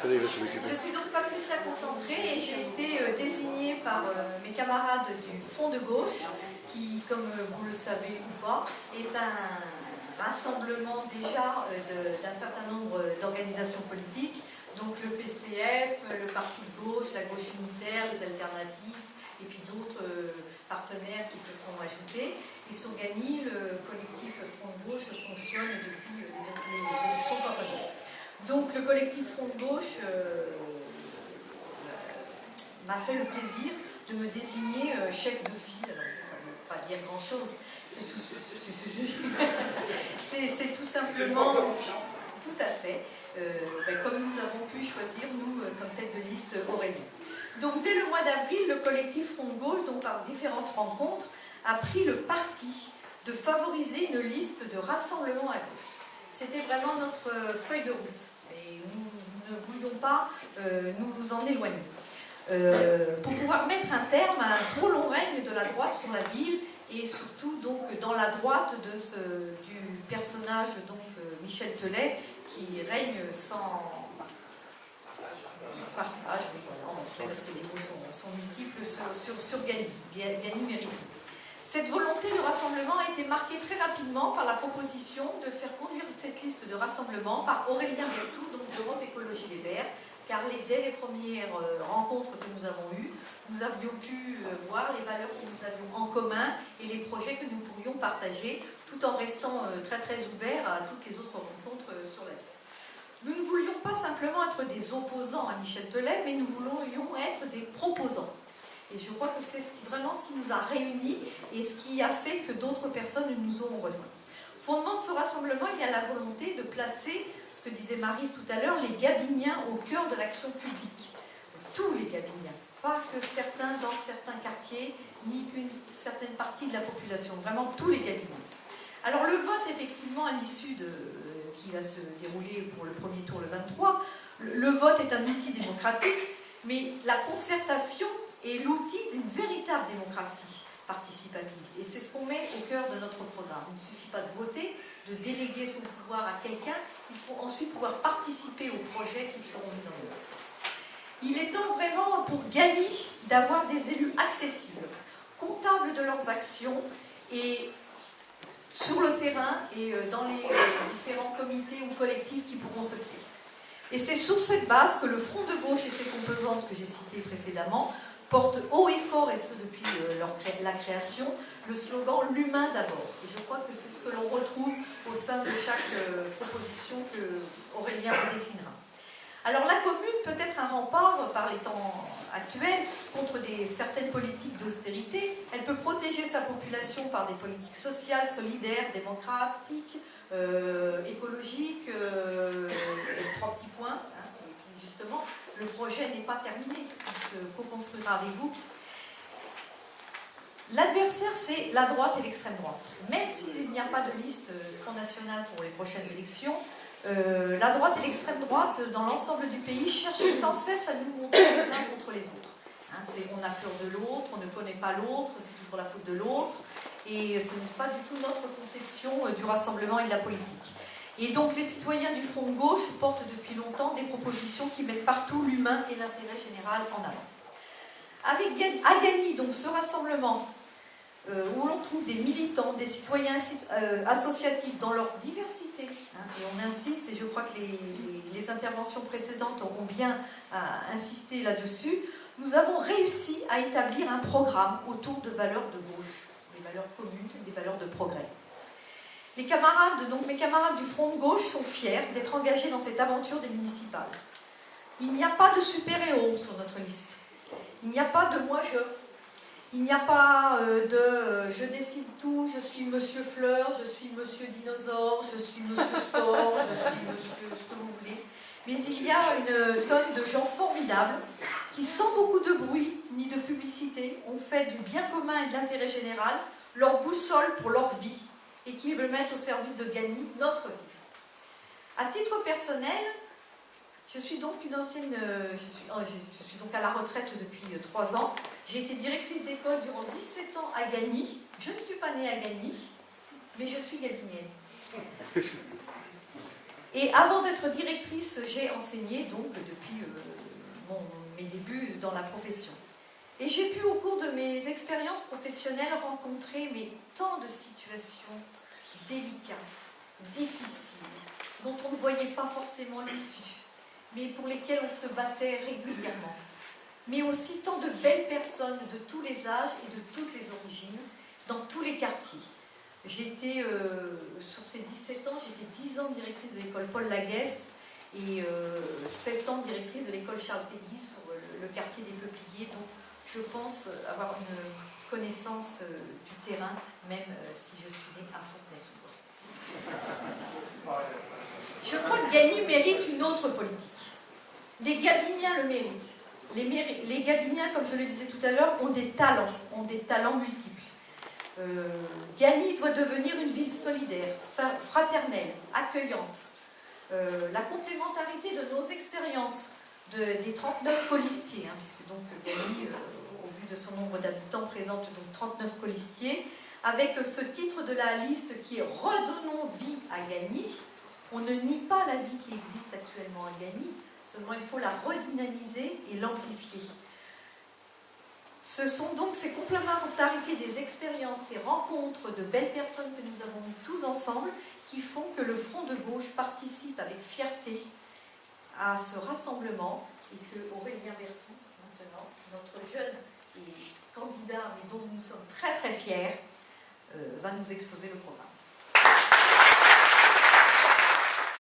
Je suis donc Patricia Concentré et j'ai été désignée par mes camarades du Front de gauche, qui, comme vous le savez ou pas, est un rassemblement déjà d'un certain nombre d'organisations politiques, donc le PCF, le Parti de gauche, la gauche unitaire, les alternatifs, et puis d'autres partenaires qui se sont ajoutés. Et Sourgani, le collectif Front de gauche, fonctionne depuis les élections cantonales. Donc le collectif Front de gauche m'a fait le plaisir de me désigner chef de file. Alors, ça ne veut pas dire grand-chose. C'est tout simplement... Tout à fait. Comme nous avons pu choisir, nous, comme tête de liste, Aurélien. Donc dès le mois d'avril, le collectif Front de gauche, donc par différentes rencontres, a pris le parti de favoriser une liste de rassemblement à gauche. C'était vraiment notre feuille de route. Et nous ne voulions pas nous en éloigner. Pour pouvoir mettre un terme à un trop long règne de la droite sur la ville, et surtout donc dans la droite du personnage donc, Michel Telet, qui règne sans partage, parce que les mots sont multiples sur Gagny mérite. Cette volonté de rassemblement a été marquée très rapidement par la proposition de faire conduire cette liste de rassemblement par Aurélien Berthoud, donc d'Europe Écologie Les Verts, car dès les premières rencontres que nous avons eues, nous avions pu voir les valeurs que nous avions en commun et les projets que nous pourrions partager, tout en restant très très ouverts à toutes les autres rencontres sur la ville. Nous ne voulions pas simplement être des opposants à Michel Telet, mais nous voulions être des proposants. Et je crois que c'est vraiment ce qui nous a réunis et ce qui a fait que d'autres personnes nous ont rejoints. Fondement de ce rassemblement, il y a la volonté de placer, ce que disait Maryse tout à l'heure, les Gabiniens au cœur de l'action publique. Tous les Gabiniens, pas que certains dans certains quartiers, ni qu'une certaine partie de la population, vraiment tous les Gabiniens. Alors le vote, effectivement, à l'issue qui va se dérouler pour le premier tour le 23, le vote est un outil démocratique, mais la concertation est l'outil d'une véritable démocratie participative. Et c'est ce qu'on met au cœur de notre programme. Il ne suffit pas de voter, de déléguer son pouvoir à quelqu'un, il faut ensuite pouvoir participer aux projets qui seront mis en œuvre. Il est temps vraiment pour Gagny d'avoir des élus accessibles, comptables de leurs actions et sur le terrain et dans les différents comités ou collectifs qui pourront se créer. Et c'est sur cette base que le Front de gauche et ses composantes que j'ai citées précédemment portent haut et fort, et ce depuis la création, le slogan « L'humain d'abord ». Et je crois que c'est ce que l'on retrouve au sein de chaque proposition que Aurélien déclinera. Alors la commune peut être un rempart par les temps actuels contre certaines politiques d'austérité. Elle peut protéger sa population par des politiques sociales, solidaires, démocratiques, écologiques, et 3 petits points. Hein. Et puis justement, le projet n'est pas terminé, il se co-construira avec vous. L'adversaire, c'est la droite et l'extrême droite. Même s'il n'y a pas de liste Front National pour les prochaines élections, la droite et l'extrême droite, dans l'ensemble du pays, cherchent sans cesse à nous monter les uns contre les autres. Hein, on a peur de l'autre, on ne connaît pas l'autre, c'est toujours la faute de l'autre, et ce n'est pas du tout notre conception du rassemblement et de la politique. Et donc les citoyens du Front de gauche portent depuis longtemps des propositions qui mettent partout l'humain et l'intérêt général en avant. À Gagny, donc ce rassemblement, où l'on trouve des militants, des citoyens associatifs dans leur diversité, hein, et on insiste, et je crois que les interventions précédentes ont bien insisté là-dessus, nous avons réussi à établir un programme autour de valeurs de gauche, des valeurs communes, des valeurs de progrès. Mes camarades du Front de gauche sont fiers d'être engagés dans cette aventure des municipales. Il n'y a pas de super-héros sur notre liste. Il n'y a pas de moi-je. Il n'y a pas de je décide tout, je suis Monsieur Fleur, je suis Monsieur Dinosaure, je suis Monsieur Sport, je suis Monsieur ce que vous voulez. Mais il y a une tonne de gens formidables qui, sans beaucoup de bruit ni de publicité, ont fait du bien commun et de l'intérêt général leur boussole pour leur vie et qui le mettent au service de Gagny, notre vie. À titre personnel, je suis donc une ancienne, je suis donc à la retraite depuis 3 ans. J'ai été directrice d'école durant 17 ans à Gagny. Je ne suis pas née à Gagny, mais je suis gagninienne. Et avant d'être directrice, j'ai enseigné donc depuis mes débuts dans la profession. Et j'ai pu au cours de mes expériences professionnelles rencontrer tant de situations délicates, difficiles, dont on ne voyait pas forcément l'issue, mais pour lesquelles on se battait régulièrement. Mais aussi tant de belles personnes de tous les âges et de toutes les origines, dans tous les quartiers. J'étais, sur ces 17 ans, j'étais 10 ans directrice de l'école Paul Laguesse et 7 ans directrice de l'école Charles Péguy sur le quartier des Peupliers. Donc je pense avoir une connaissance du terrain, même si je suis née à Fontenay-sous-Bois. Je crois que Gagny mérite une autre politique. Les Gabiniens le méritent. Les Gabiniens, comme je le disais tout à l'heure, ont des talents multiples. Gagny doit devenir une ville solidaire, fraternelle, accueillante. La complémentarité de nos expériences des 39 colistiers, puisque donc Gagny, au vu de son nombre d'habitants, présente donc 39 colistiers, avec ce titre de la liste qui est « Redonnons vie à Gagny ». On ne nie pas la vie qui existe actuellement à Gagny, seulement il faut la redynamiser et l'amplifier. Ce sont donc ces complémentarités des expériences, ces rencontres de belles personnes que nous avons eues tous ensemble qui font que le Front de gauche participe avec fierté à ce rassemblement et que Aurélien Bertou, maintenant, notre jeune candidat, mais dont nous sommes très très fiers, va nous exposer le programme.